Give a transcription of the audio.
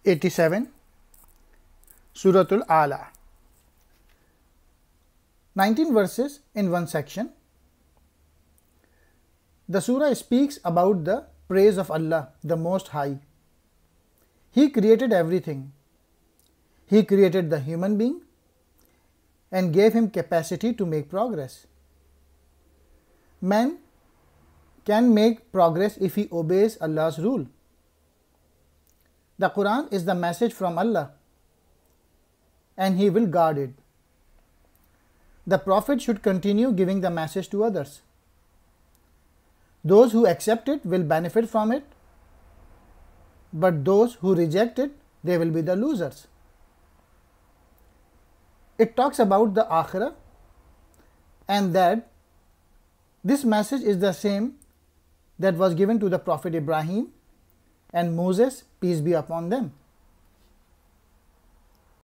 87, Surah Al-A'la. 19 verses in one section. The surah speaks about the praise of Allah, the Most High. He created everything. He created the human being and gave him capacity to make progress. Man can make progress if he obeys Allah's rule. The Qur'an is the message from Allah and He will guard it. The Prophet should continue giving the message to others. Those who accept it will benefit from it, but those who reject it, they will be the losers. It talks about the Akhirah and that this message is the same that was given to the Prophet Ibrahim and Moses, peace be upon them.